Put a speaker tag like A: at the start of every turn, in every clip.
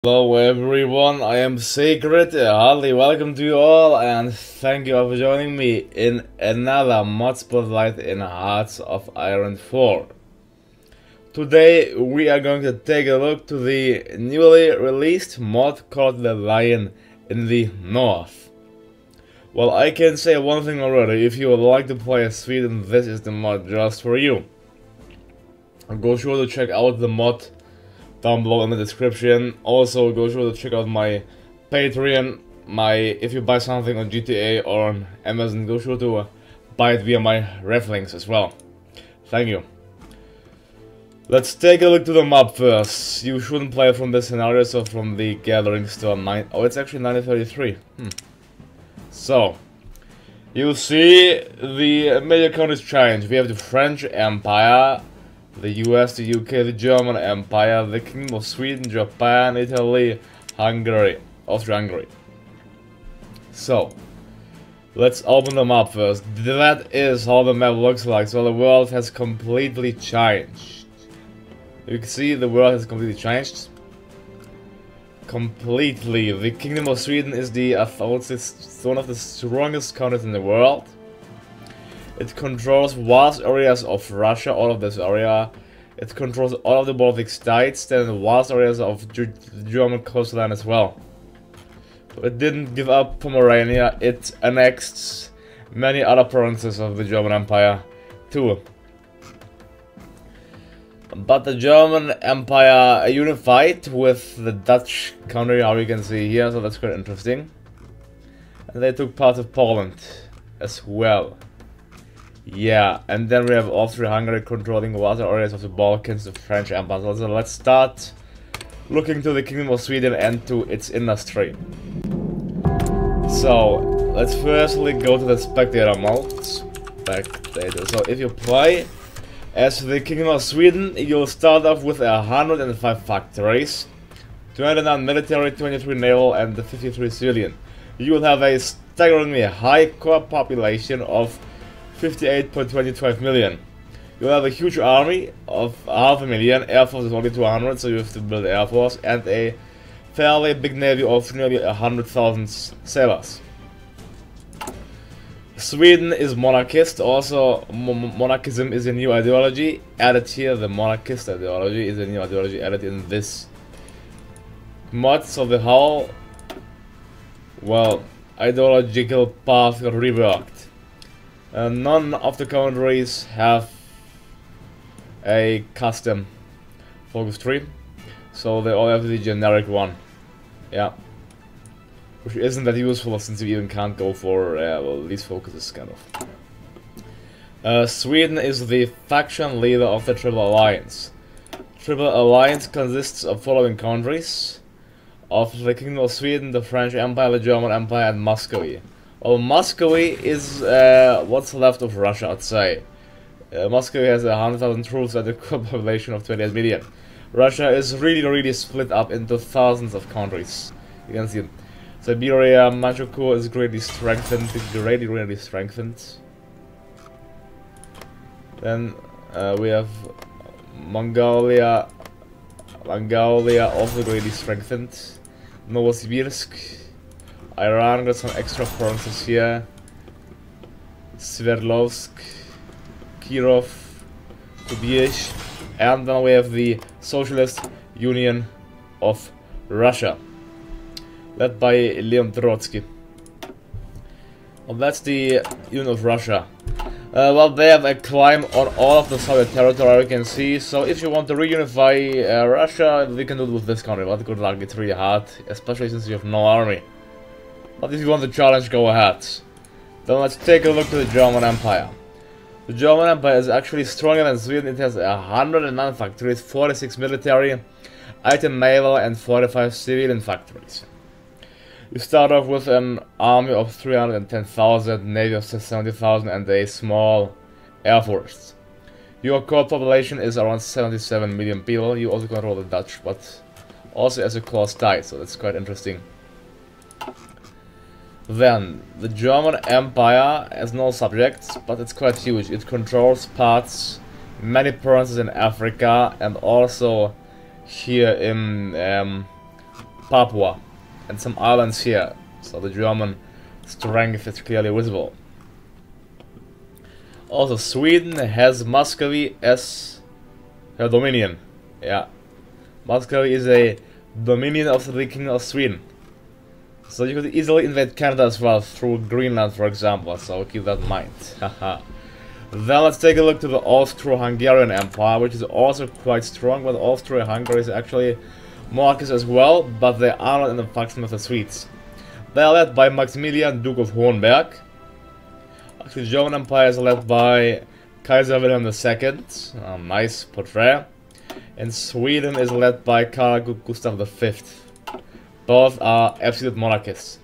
A: Hello everyone, I am Sacred, heartily welcome to you all and thank you all for joining me in another mod spotlight in Hearts of Iron 4. Today we are going to take a look to the newly released mod called The Lion in the North. Well, I can say one thing already: if you would like to play as Sweden, this is the mod just for you. Go sure to check out the mod down below in the description. Also, go sure to check out my Patreon. If you buy something on GTA or on Amazon, go sure to buy it via my ref links as well. Thank you. Let's take a look to the map first. You shouldn't play from the scenario, so from the Gathering Storm 9. Oh, it's actually 1933. So, you see the major countries change. We have the French Empire, the US, the UK, the German Empire, the Kingdom of Sweden, Japan, Italy, Hungary, Austro-Hungary. So, let's open them up first. That is how the map looks like. So the world has completely changed. You can see the world has completely changed. Completely. The Kingdom of Sweden is one of the strongest countries in the world. It controls vast areas of Russia, all of this area. It controls all of the Baltic states, then vast areas of the German coastline as well. So it didn't give up Pomerania, it annexed many other provinces of the German Empire too. But the German Empire unified with the Dutch country, how you can see here, so that's quite interesting. And they took part of Poland as well. Yeah, and then we have Austro-Hungary controlling vast areas of the Balkans, the French Empire. So let's start looking to the Kingdom of Sweden and to its industry. So, let's firstly go to the spectator mode. Spectator. So if you play as the Kingdom of Sweden, you'll start off with 105 factories, 29 military, 23 naval, and 53 civilian. You will have a staggeringly high core population of 58.25 million. You'll have a huge army of 500,000, air force is only 200, so you have to build air force, and a fairly big navy of nearly 100,000 sailors. Sweden is monarchist, also monarchism is a new ideology added here. The monarchist ideology is a new ideology added in this mod, so the whole, well, ideological path got reworked. None of the countries have a custom focus tree, so they all have the generic one. Yeah, which isn't that useful since you even can't go for well, these focuses kind of. Sweden is the faction leader of the Triple Alliance. Triple Alliance consists of following countries: of the Kingdom of Sweden, the French Empire, the German Empire, and Muscovy. Well, Muscovy is what's left of Russia, I'd say. Muscovy has 100,000 troops and a population of 28 million. Russia is really split up into thousands of countries. You can see Siberia, Manchukuo is greatly strengthened, really strengthened. Then we have Mongolia also greatly strengthened. Novosibirsk. Iran got some extra provinces here. Sverdlovsk, Kirov, Kubizh, and then we have the Socialist Union of Russia, led by Leon Trotsky. Well, that's the Union of Russia. Well, they have a claim on all of the Soviet territory, you can see. So if you want to reunify Russia, we can do it with this country. But good luck, it's really hard, especially since you have no army. But if you want the challenge, go ahead. Then let's take a look to the German Empire. The German Empire is actually stronger than Sweden. It has 109 factories, 46 military, 18 naval, and 45 civilian factories. You start off with an army of 310,000, navy of 70,000, and a small air force. Your core population is around 77 million people. You also control the Dutch, but also as a core state, so that's quite interesting. Then, the German Empire has no subjects, but it's quite huge. It controls many provinces in Africa, and also here in Papua and some islands here. So the German strength is clearly visible. Also, Sweden has Muscovy as her dominion. Yeah, Muscovy is a dominion of the Kingdom of Sweden. So you could easily invade Canada as well through Greenland, for example. So keep that in mind. Haha. Then let's take a look to the Austro-Hungarian Empire, which is also quite strong, but Austro-Hungary is actually monarchies as well, but they are not in the faction with the Swedes. They are led by Maximilian, Duke of Hohenberg. Actually, the German Empire is led by Kaiser Wilhelm II, a nice portrait. And Sweden is led by Carl Gustav V. Both are absolute monarchists.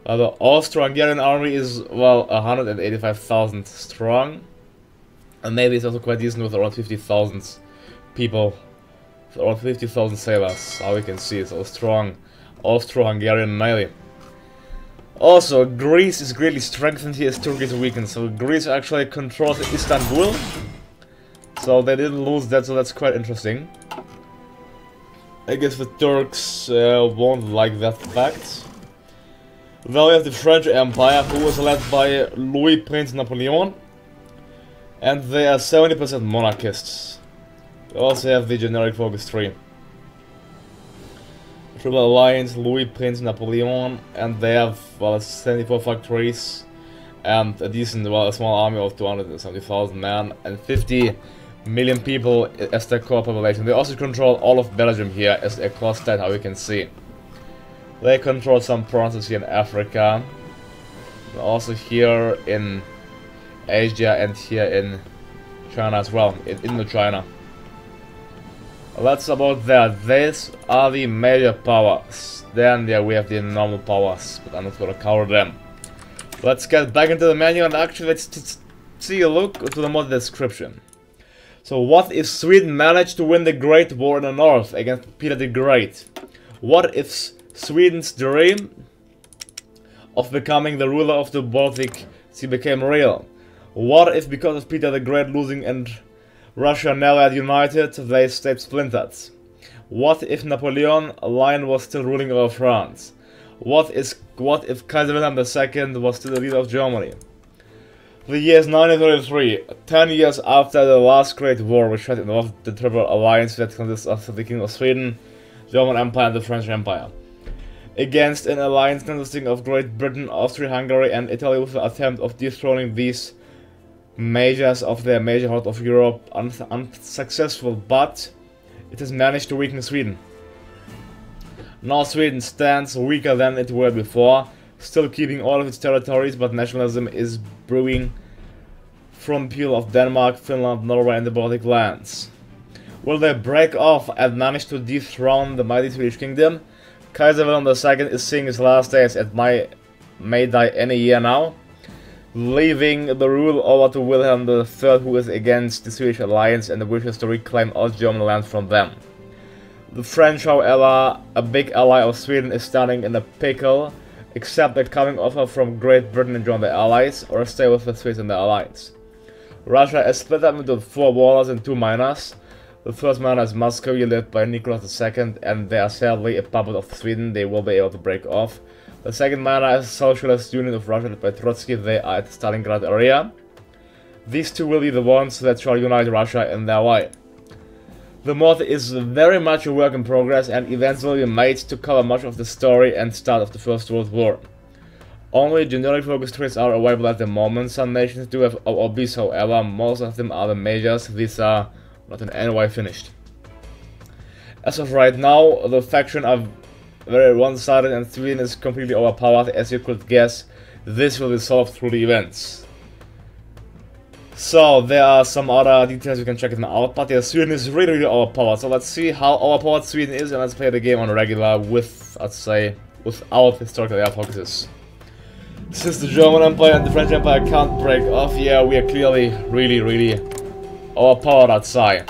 A: The Austro-Hungarian army is, well, 185,000 strong. And maybe it's also quite decent with around 50,000 people. Around 50,000 sailors, how we can see. So strong Austro-Hungarian navy. Also, Greece is greatly strengthened here as Turkey is weakened. So Greece actually controls Istanbul. So they didn't lose that, so that's quite interesting. I guess the Turks won't like that fact. Then we have the French Empire, who was led by Louis Prince Napoleon. And they are 70% monarchists. We also have the generic focus tree. Triple Alliance, Louis Prince Napoleon, and they have, well, 74 factories and a decent, well, a small army of 270,000 men and 50 million people as their core population. They also control all of Belgium here as a core state, how you can see. They control some provinces here in Africa, also here in Asia and here in China as well, in Indochina. That's about that. These are the major powers. Then yeah, we have the normal powers, but I'm not gonna cover them. Let's get back into the menu and actually let's see a look to the mod description. So what if Sweden managed to win the Great War in the North against Peter the Great? What if Sweden's dream of becoming the ruler of the Baltic Sea became real? What if because of Peter the Great losing and Russia never had united, they stayed splintered? What if Napoleon Lion was still ruling over France? What if Kaiser Wilhelm II was still the leader of Germany? The year is 1933, 10 years after the last Great War, which had involved the Triple Alliance that consists of the Kingdom of Sweden, German Empire and the French Empire, against an alliance consisting of Great Britain, Austria-Hungary and Italy, with the attempt of dethroning these majors of their major heart of Europe, unsuccessful, but it has managed to weaken Sweden. Now Sweden stands weaker than it were before, still keeping all of its territories, but nationalism is brewing from people of Denmark, Finland, Norway and the Baltic lands. Will they break off and manage to dethrone the mighty Swedish kingdom? Kaiser Wilhelm II is seeing his last days and may die any year now, leaving the rule over to Wilhelm III, who is against the Swedish alliance and wishes to reclaim all German land from them. The French, however, a big ally of Sweden, is standing in a pickle, except a coming offer from Great Britain to join the Allies or stay with the Swedes in the Alliance. Russia is split up into 4 warlords and 2 minors. The first minor is Muscovy, led by Nicholas II, and they are sadly a puppet of Sweden. They will be able to break off. The second minor is Socialist Union of Russia, led by Trotsky. They are at the Stalingrad area. These two will be the ones that shall unite Russia in their way. The mod is very much a work in progress and eventually made to cover much of the story and start of the First World War. Only generic focus trees are available at the moment. Some nations do have OOBs, however, most of them are the majors. These are not in any way finished. As of right now, the factions are very one-sided and Sweden is completely overpowered. As you could guess, this will be solved through the events. So, there are some other details you can check it out, but yeah, Sweden is really overpowered. So let's see how overpowered Sweden is and let's play the game on regular with, I'd say, without historical air focuses. Since the German Empire and the French Empire can't break off, yeah, we are clearly really overpowered, I'd say.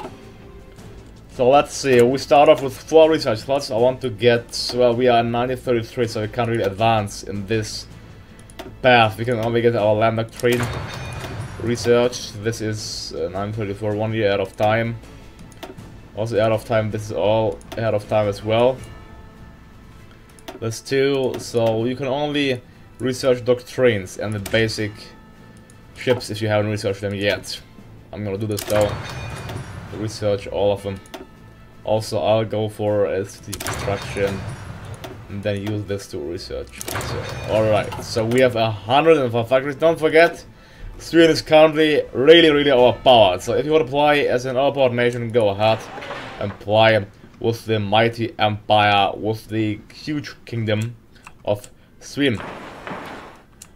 A: So let's see, we start off with 4 research slots. I want to get, well, we are in 1933, so we can't really advance in this path. We can only get our land doctrine research. This is 934, 1 year ahead of time. Also ahead of time, this is all ahead of time as well. There's 2, so you can only research doctrines and the basic ships if you haven't researched them yet. I'm gonna do this though, research all of them. Also, I'll go for city destruction and then use this to research. So, alright, so we have 104 factories. Don't forget, Sweden is currently really overpowered. So if you want to play as an overpowered nation, go ahead and play with the mighty empire, with the huge kingdom of Sweden.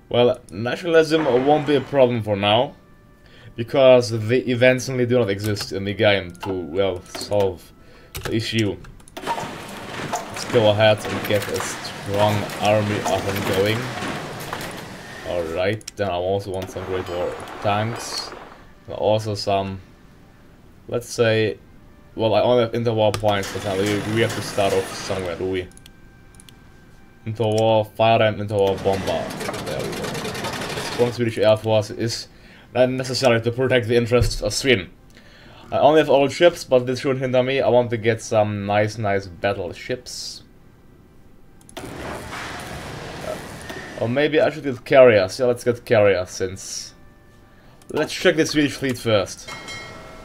A: Well, nationalism won't be a problem for now, because the events only do not exist in the game to, well, solve the issue. Let's go ahead and get a strong army up and going. Alright, then I also want some Great War tanks. And also some, let's say, well, I only have interwar points, but we have to start off somewhere, do we? Interwar fire and interwar bomber. There we go. The strong Swedish Air Force is necessary to protect the interests of Sweden. I only have old ships, but this shouldn't hinder me. I want to get some nice battleships. Or maybe I should get carriers. Yeah, let's get carriers since... Let's check the Swedish fleet first.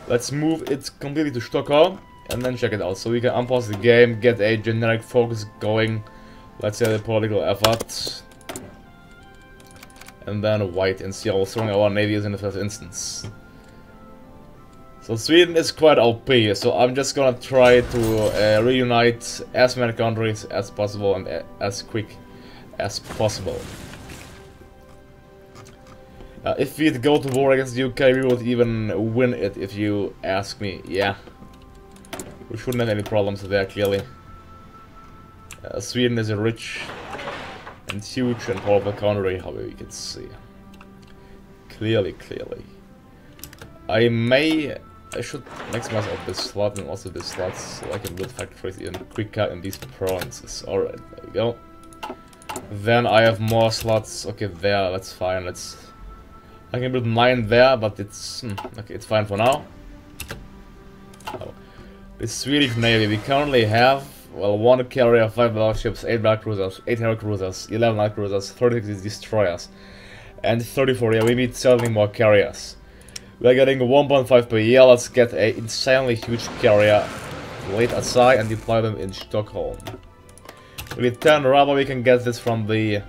A: Let's move it completely to Stockholm and then check it out. So we can unpause the game, get a generic focus going. Let's say the political effort. And then wait and see how strong our navy is in the first instance. So Sweden is quite OP, so I'm just gonna try to reunite as many countries as possible and as quick as possible. If we'd go to war against the UK, we would even win it, if you ask me. Yeah, we shouldn't have any problems there, clearly. Sweden is a rich and huge and powerful country, however you can see. Clearly. I should maximize out this slot and also this slot so I can build factories even quicker in these provinces. Alright, there we go. Then I have more slots. Okay, there, that's fine. I can build mine there, but it's okay, it's fine for now. Oh. The Swedish Navy, we currently have, well, 1 carrier, 5 battleships, 8 battle cruisers, 8 heavy cruisers, 11 light cruisers, 36 destroyers, and 34. Yeah, we need certainly more carriers. We are getting 1.5 per year. Let's get a insanely huge carrier laid aside and deploy them in Stockholm. With 10 rubber, we can get this from the...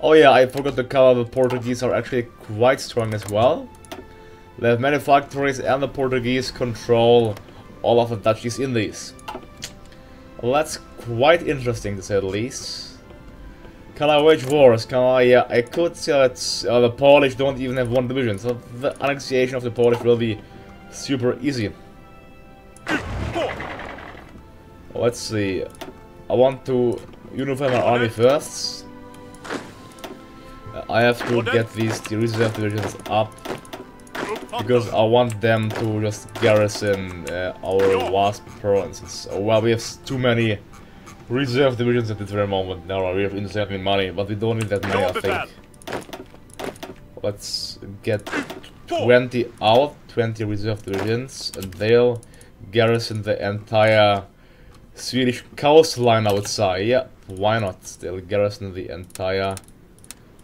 A: Oh yeah, I forgot to cover the Portuguese are actually quite strong as well. They have many factories and the Portuguese control all of the duchies in these. Well, that's quite interesting to say the least. Can I wage wars? Can I? Yeah, I could say that the Polish don't even have 1 division, so the annexation of the Polish will be super easy. Well, let's see. I want to unify my army first. I have to get the reserve divisions up, because I want them to just garrison our vast provinces. Well, we have too many reserve divisions at this very moment. Now we have insanely money, but we don't need that many, I think. Let's get 20 out, 20 reserve divisions, and they'll garrison the entire Swedish coastline, I would say. Yeah, why not? They'll garrison the entire...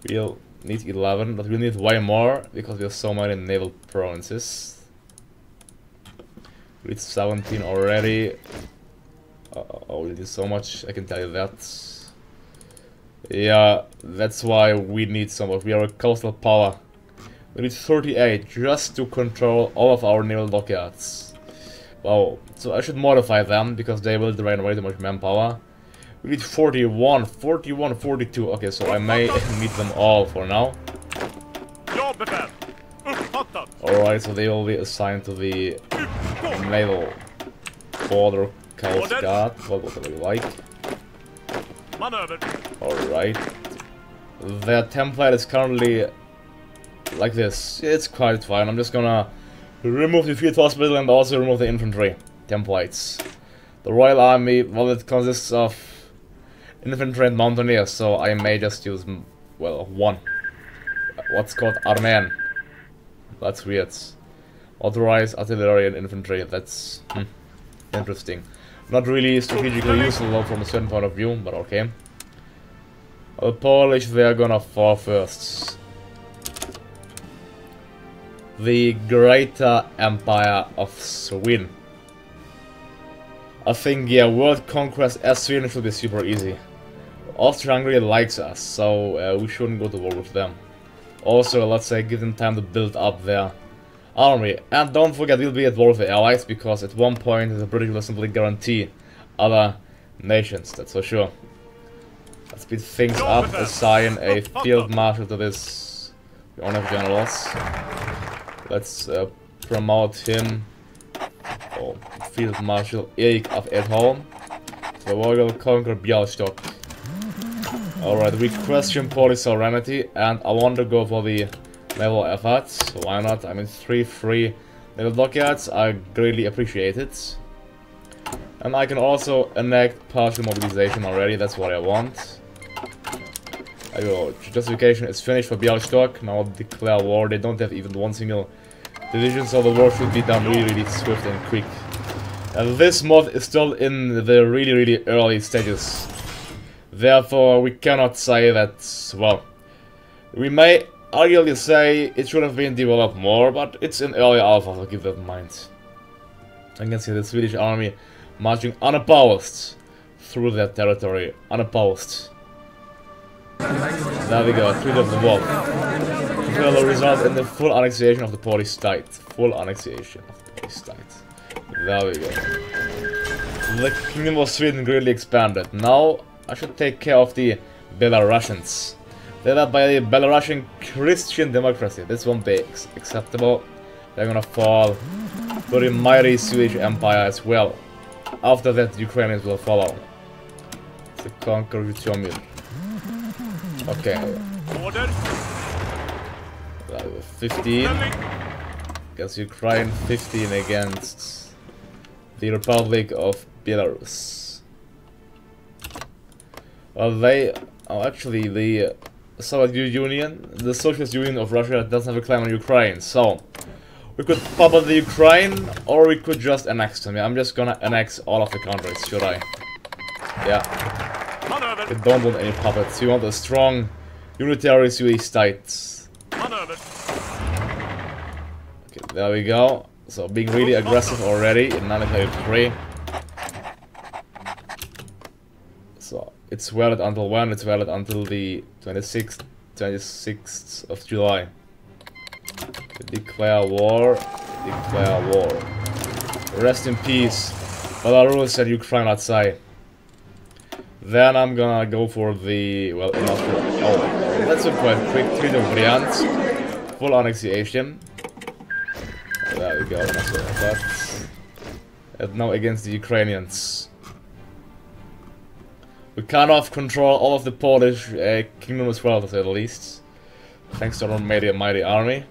A: We'll need 11, but we'll need way more, because we have so many naval provinces. We need 17 already. Oh, we need so much, I can tell you that. Yeah, that's why we need so much. We are a coastal power. We need 38 just to control all of our naval dockyards. Wow, so I should modify them, because they will drain way too much manpower. We need 41, 42. Okay, so I may need them all for now. Alright, so they will be assigned to the naval border coast guard, whatever you like. Alright. Their template is currently like this. It's quite fine. I'm just gonna remove the field hospital and also remove the infantry templates. The Royal Army, well, it consists of infantry and mountaineers, so I may just use, well, 1. What's called Armeen. That's weird. Authorized artillery and infantry, that's interesting. Not really strategically useful though from a certain point of view, but okay. The Polish, they are gonna fall first. The Greater Empire of Sweden. I think, yeah, world conquest as Sweden should be super easy. Austro-Hungary likes us, so we shouldn't go to war with them. Also, let's say, give them time to build up their army. And don't forget, we'll be at war with the Allies, because at one point the British will simply guarantee other nations, that's for sure. Let's speed things up, assign a field marshal to this. We don't have generals. Let's promote him, or Field Marshal Erik of Edholm. So we will conquer Bialystok. Alright, we question Polish sovereignty, and I want to go for the naval efforts. So why not? I mean, 3 free naval dockyards are greatly appreciated. And I can also enact partial mobilization already, that's what I want. There you go. Justification is finished for Bialystok. Now declare war. They don't have even one single division, so the war should be done really swift and quick. And this mod is still in the really early stages. Therefore, we cannot say that, well, we may arguably say it should have been developed more, but it's in early alpha, so keep that in mind. I can see the Swedish army marching unopposed through their territory, unopposed. There we go, Treaty of the Wolf. It will result in the full annexation of the Polish state. Full annexation of the Polish state. There we go. The Kingdom of Sweden greatly expanded. Now I should take care of the Belarusians. They're led by the Belarusian Christian democracy. This won't be acceptable. They're gonna fall to the mighty Swedish Empire as well. After that, the Ukrainians will follow. To conquer Zhytomyr. Okay. 15 against Ukraine, 15 against the Republic of Belarus. Well, they are actually the Soviet Union, the Socialist Union of Russia doesn't have a claim on Ukraine, so we could puppet the Ukraine, or we could just annex them. Yeah, I'm just gonna annex all of the countries, should I? Yeah. We don't want any puppets, we want a strong unitary Swedish state. Okay, there we go. So being really aggressive already in 1983. So it's valid until when? It's valid until the 26th of July. Declare war. Declare war. Rest in peace, Belarus and Ukraine outside. Then I'm gonna go for the, well, enough for, oh, that's a quite quick Treaty of Bryansk. Full annexation. There we go, enough for that. And now against the Ukrainians. We kind of control all of the Polish kingdom as well, to say the least. Thanks to our mighty army.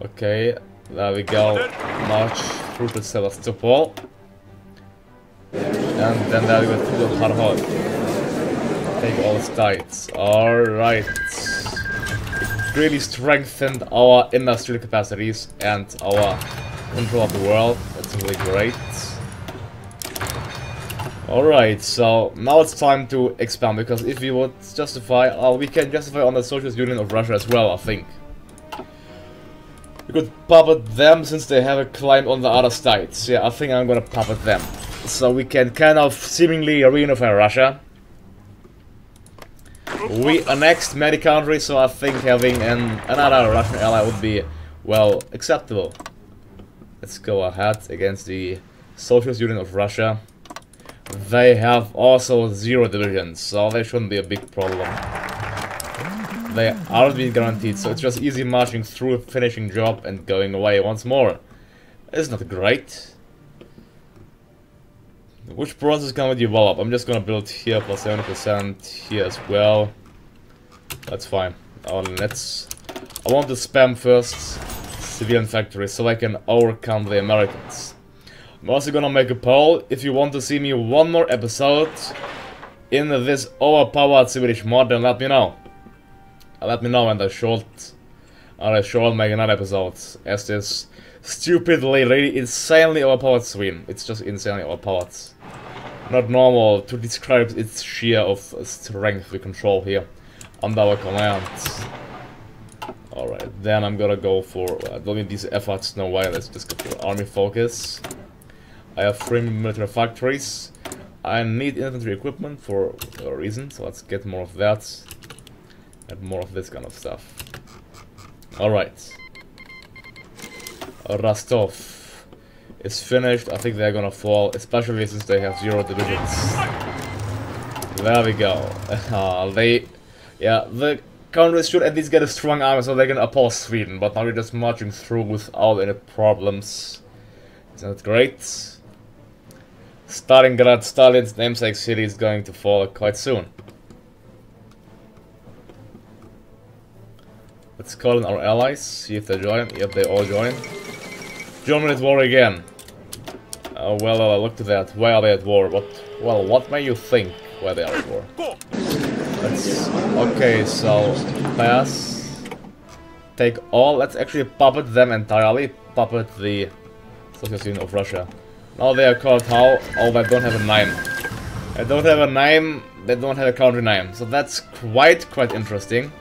A: Okay, there we go. March through to Sevastopol. And then there we go to the Kharkov. Take all the states. Alright. It really strengthened our industrial capacities and our control of the world. That's really great. Alright, so now it's time to expand, because if we would justify, we can justify on the Socialist Union of Russia as well, I think. We could puppet them since they have a claim on the other states. Yeah, I think I'm gonna puppet them. So we can kind of seemingly reunify Russia. We annexed many countries, so I think having another Russian ally would be, well, acceptable. Let's go ahead against the Socialist Union of Russia. They have also 0 divisions, so they shouldn't be a big problem. They aren't being guaranteed, so it's just easy marching through, finishing job, and going away once more. It's not great. Which bronzes can we develop? I'm just gonna build here plus 70%, here as well. That's fine. I want to spam first civilian factories so I can overcome the Americans. I'm also gonna make a poll. If you want to see me one more episode in this overpowered Swedish mod, then let me know. Let me know, and I should make another episode as this stupidly, really insanely overpowered Sweden. It's just insanely overpowered. not normal to describe its sheer of strength we control here under our commands. Alright, then I'm gonna go for, don't need these efforts, no way, let's just go for army focus. I have 3 military factories. I need infantry equipment for a reason, so let's get more of that. And more of this kind of stuff. Alright. Rostov is finished. I think they're gonna fall, especially since they have 0 divisions. There we go. The countries should at least get a strong army so they can oppose Sweden, but now we're just marching through without any problems. Isn't that great? Stalingrad, Stalin's namesake city, is going to fall quite soon. Let's call in our allies, see if they join. Yep, they all join. Germany at war again. Look to that. Why are they at war? What may you think why they are at war? Okay, so pass. Take all. Let's actually puppet them entirely. Puppet the Soviet Union of Russia. Now they are called how? Oh, they don't have a name. They don't have a name. They don't have a country name. So that's quite interesting.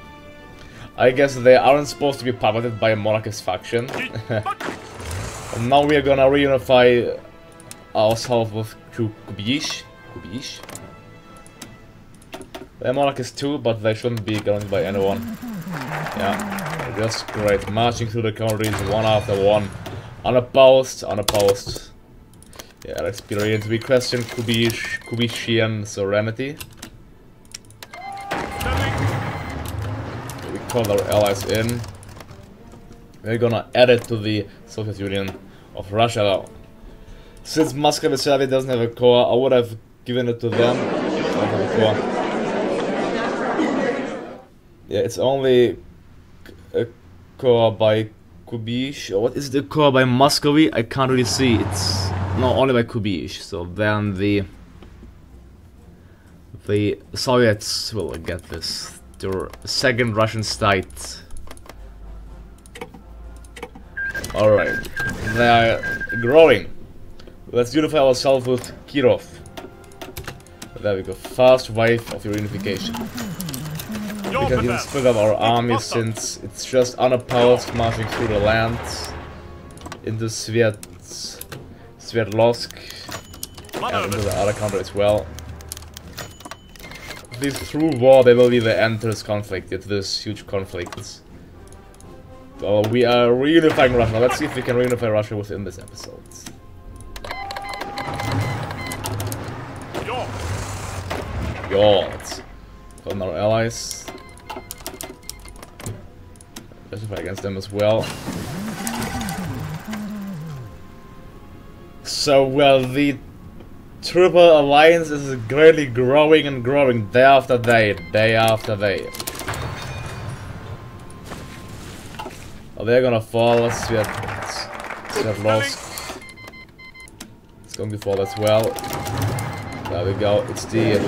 A: I guess they aren't supposed to be puppeted by a monarchist faction. And now we are gonna reunify ourselves with Kubish. They're monarchists too, but they shouldn't be governed by anyone. Yeah, just great. Marching through the countries one after one. Unopposed. Yeah, experience. We question Kubishian sovereignty. We call our allies in. We're gonna add it to the Soviet Union of Russia now. Since Moscow doesn't have a core, I would have given it to them. Don't have a core. Yeah, it's only a core by Kubish. Or what is the core by Muscovy? I can't really see. It's no, only by Kubish. So then the Soviets will get this. Their second Russian state. Alright, they are growing. Let's unify ourselves with Kirov. There we go. Fast wave of reunification. We can even split up our army since it's just unopposed marching through the land into Sverdlovsk and into the other country as well. At least through war they will be the end to this conflict, to this huge conflict. So we are reunifying Russia. Let's see if we can reunify Russia within this episode. Let's call in our allies. Let's fight against them as well. So, the Triple Alliance is greatly growing and growing day after day, Oh, they're gonna fall. Sverdlovsk. It's going to fall as well. There we go. It's the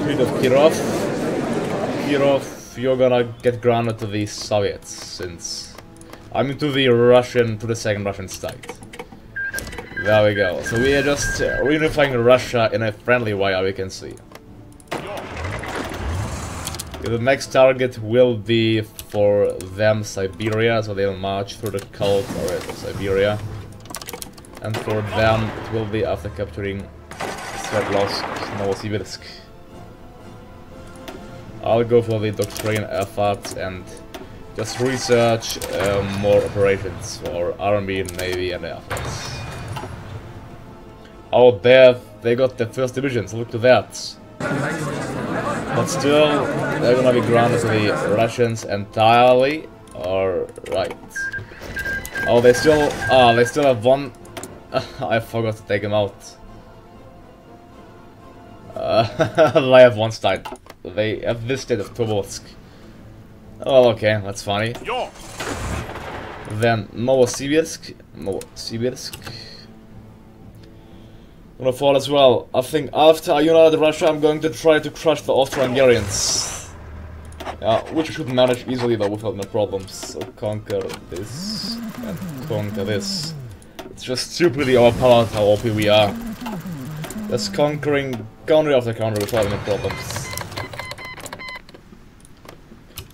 A: Creed of Kirov. Kirov, you're gonna get grounded to the Soviets since to the second Russian state. There we go. So we are just reunifying Russia in a friendly way, we can see. The next target will be for them Siberia, so they'll march through the cold areas of Siberia. And for them it will be after capturing Sverdlovsk, Novosibirsk. I'll go for the doctrine efforts and just research more operations for Army, Navy and Air Force. Oh, there they got the first divisions, look to that. But still, they're gonna be grounded to the Russians entirely. Alright. Oh, they still have one. I forgot to take them out. They have one state. They have this state of Tobolsk. Oh, okay, that's funny. Then Novosibirsk. Gonna fall as well. I think after I unite Russia, I'm going to try to crush the Austro-Hungarians. Yeah, which should manage easily though without no problems. So conquer this and conquer this. It's just stupidly overpowered how OP we are. Just conquering country after country without any problems.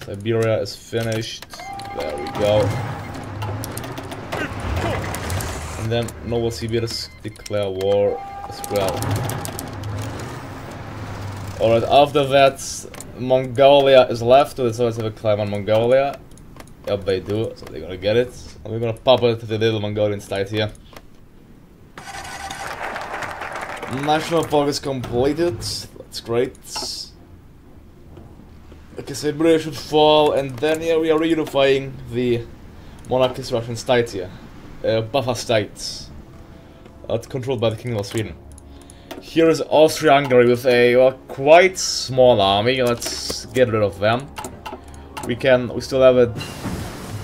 A: Siberia is finished. There we go. And then Novosibirsk declare war as well. Alright, after that, Mongolia is left, so let's have a climb on Mongolia. Yep, they do, so they're gonna get it. And we're gonna pop it to the little Mongolian state here. National park is completed, that's great. Okay, Siberia should fall, and then yeah, we are reunifying the monarchist Russian state here. Buffer states. Controlled by the Kingdom of Sweden. Here is Austro-Hungary with a quite small army. Let's get rid of them. We still have a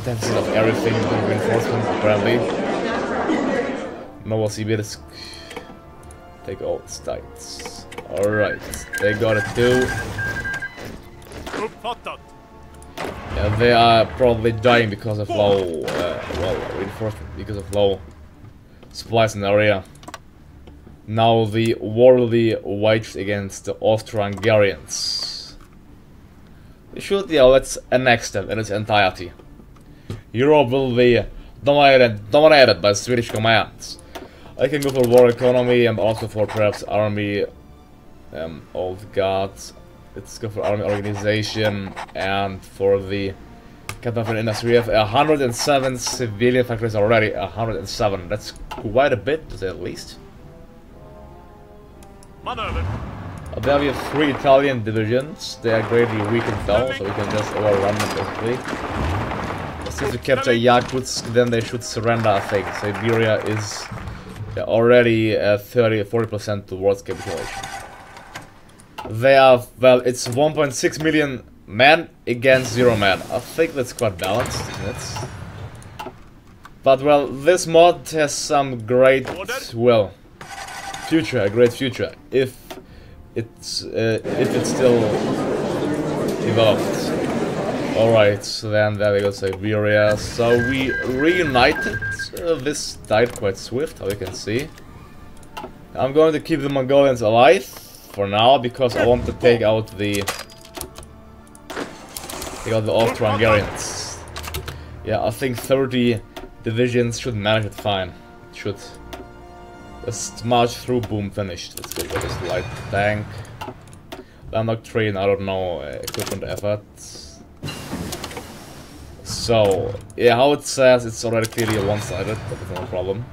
A: deficit of everything, reinforcements apparently. Novosibirsk. Take all the states. Alright, they got it too. Yeah, they are probably dying because of low, reinforcement, because of low supplies in the area. Now the war will be waged against the Austro-Hungarians. We should, yeah, let's annex them in its entirety. Europe will be dominated by Swedish commands. I can go for war economy and also for perhaps army, old guards. Let's go for army organization and for the capital industry. We have 107 civilian factories already. 107. That's quite a bit, to say the least. There we have 3 Italian divisions. They are greatly weakened though, so we can just overrun them basically. As soon as we capture Yakutsk, then they should surrender, I think. Siberia is already 40% towards capitulation. They are, well, it's 1.6 million men against 0 men. I think that's quite balanced, isn't it? But well, this mod has some great, well, future, a great future, if it's still developed. Alright, so then there we go, Siberia. So we reunited. This died quite swift, how you can see. I'm going to keep the Mongolians alive for now because I want to take out the Austro-Hungarians. Yeah, I think 30 divisions should manage it fine. Should. Just march through, boom, finished. Let's go with this light tank. Land doctrine, I don't know, equipment effort. So, yeah, how it says, it's already clearly one-sided, but it's no problem.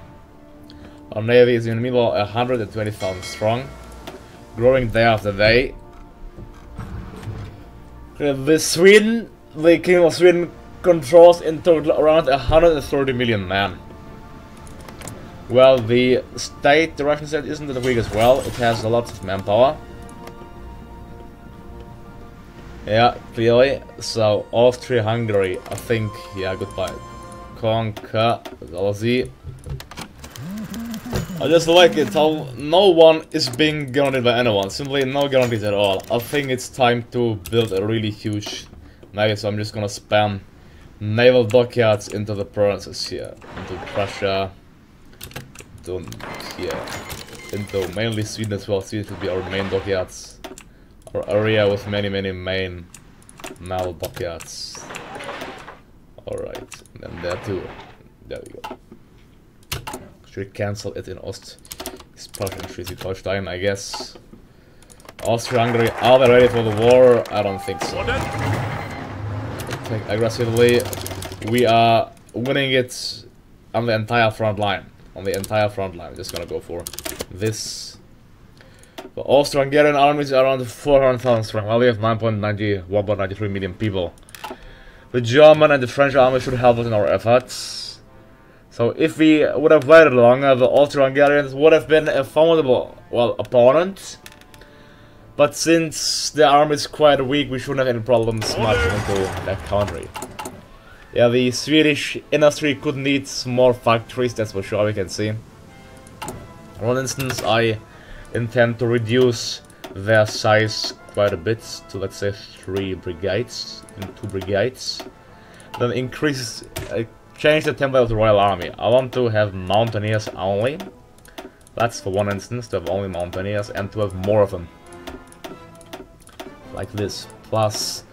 A: Our navy is in the middle, 120,000 strong. Growing day after day. The King of Sweden controls in total around 130 million men. Well, the Russian state isn't that weak as well. It has a lot of manpower. Yeah, clearly. So, Austria-Hungary, I think, yeah, goodbye. Conquer, Zalzi. I just like it how no one is being guaranteed by anyone. Simply no guarantees at all. I think it's time to build a really huge navy, so I'm just gonna spam naval dockyards into the provinces here. Into Prussia. Into mainly Sweden as well. Sweden will be our main dockyards. Our area with many main naval dockyards. Alright, and then there too. There we go. Should cancel it in Prussia and Schleswig-Holstein, I guess. Austria-Hungary, are they ready for the war? I don't think so. Attack aggressively. We are winning it on the entire front line. On the entire front line. Just gonna go for this. The Austro-Hungarian armies are around 400,000 strong. Well, we have 1.93 million people. The German and the French army should help us in our efforts. So if we would have waited longer, the Austro-Hungarians would have been a formidable, well, opponent. But since the army is quite weak, we shouldn't have any problems marching into that country. Yeah, the Swedish industry could need more factories, that's for sure, we can see. For instance, I intend to reduce their size quite a bit to, let's say, 3 brigades and 2 brigades. Then change the template of the Royal Army. I want to have mountaineers only. That's for one instance, to have only mountaineers and to have more of them. Like this. Plus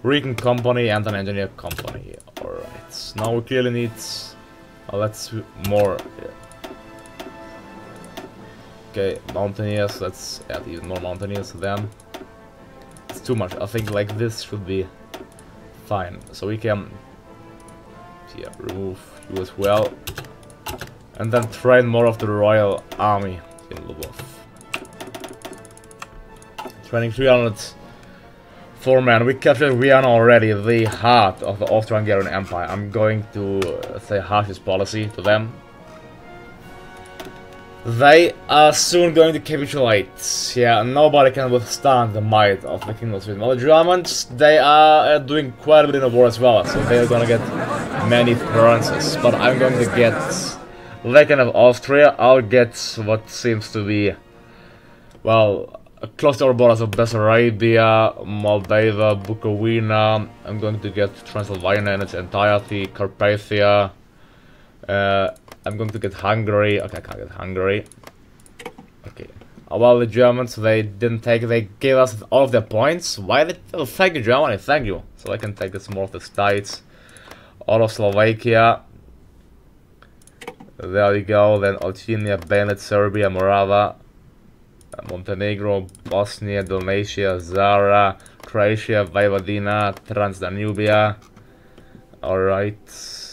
A: Recon Company and an Engineer Company. Alright, now we clearly need... let's more... Yeah. Okay, mountaineers, let's add even more mountaineers to them. It's too much, I think like this should be fine. So we can... yeah, remove you as well. And then train more of the Royal Army in Lvov. Training 304 men. We captured Vienna already, the heart of the Austro-Hungarian Empire. I'm going to say harshest policy to them. They are soon going to capitulate. Yeah, nobody can withstand the might of the Kingdom of Sweden. Well, the Germans, they are doing quite a bit in the war as well, so they are gonna get many provinces. But I'm going to get... they can have Austria. I'll get what seems to be, well, close to our borders of Bessarabia, Moldavia, Bukovina. I'm going to get Transylvania in its entirety, Carpathia. I'm going to get Hungary. Okay, I can't get Hungary. Okay. Well, the Germans, they didn't take, they gave us all of their points. Why did, oh, thank you, Germany, thank you. So I can take some more of the states. All of Slovakia. There we go, then Alchemia, Banat, Serbia, Morava, Montenegro, Bosnia, Dalmatia, Zara, Croatia, Vojvodina, Transdanubia. Alright.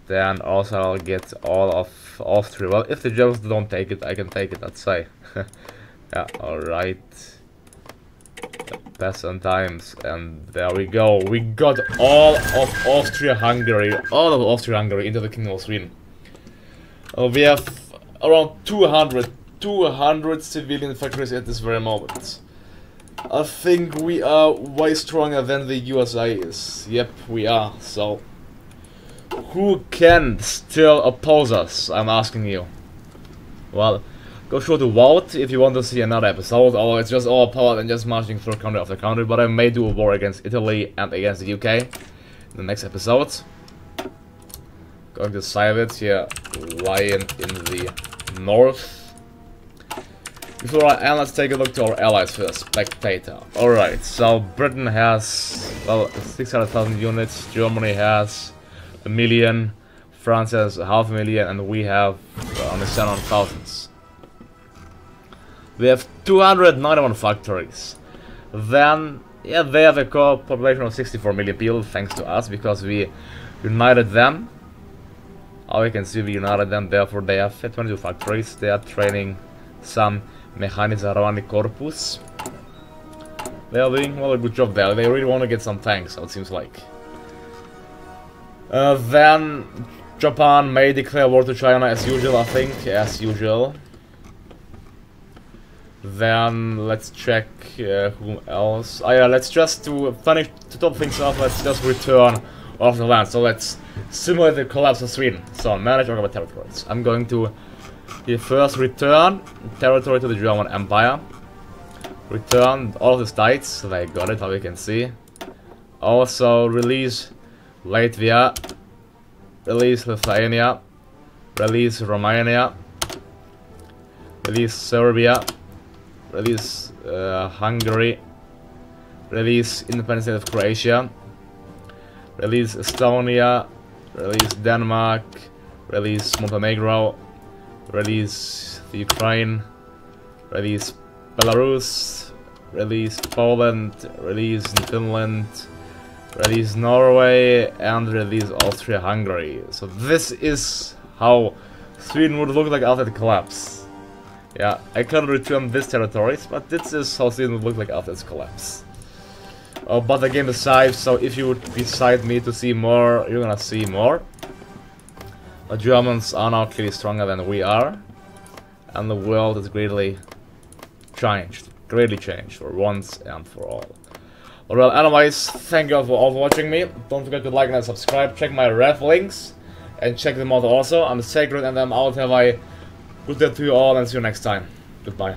A: Then also I'll get all of Austria. Well, if the Germans don't take it, I can take it, I'd say. Yeah, alright. Peasant times, and there we go. We got all of Austro-Hungary, into the Kingdom of Sweden. We have around 200 civilian factories at this very moment. I think we are way stronger than the USA is. Yep, we are. So, who can still oppose us? I'm asking you. Well, go sure to vote if you want to see another episode, or it's just all power and just marching through country after country. But I may do a war against Italy and against the UK in the next episode. Going to save it here, lying in the north. Before I end, let's take a look to our allies first. Spectator. Alright, so Britain has, well, 600,000 units, Germany has 1 million, France has 500,000, and we have only 700,000. We have 291 factories. Then, yeah, they have a core population of 64 million people, thanks to us, because we united them. We can see we united them, therefore they have 22 factories. They are training some Mechanizarani Corpus. They are doing, well, a good job there. They really want to get some tanks, so it seems like. Then Japan may declare war to China as usual, I think, as usual. Then let's check who else. Oh yeah, let's just to finish to top things off. Let's just return off the land. So let's simulate the collapse of Sweden. So manage occupied territories. I'm going to first return territory to the German Empire. Return all of the states. So they got it, how we can see. Also release Latvia. Release Lithuania. Release Romania. Release Serbia. Release Hungary. Release independent state of Croatia. Release Estonia. Release Denmark. Release Montenegro. Release the Ukraine. Release Belarus. Release Poland. Release Finland. Release Norway. And release Austria-Hungary. So this is how Sweden would look like after the collapse. Yeah, I can't return these territories, but this is how Sweden would look like after its collapse. But the game is saved, so if you would decide me to see more, you're gonna see more. The Germans are now clearly stronger than we are. And the world is greatly changed for once and for all. Well, anyways, thank you all for watching me. Don't forget to like and subscribe. Check my ref links and check them out also. I'm Sacred and I'm out. Have a good day to you all and see you next time. Goodbye.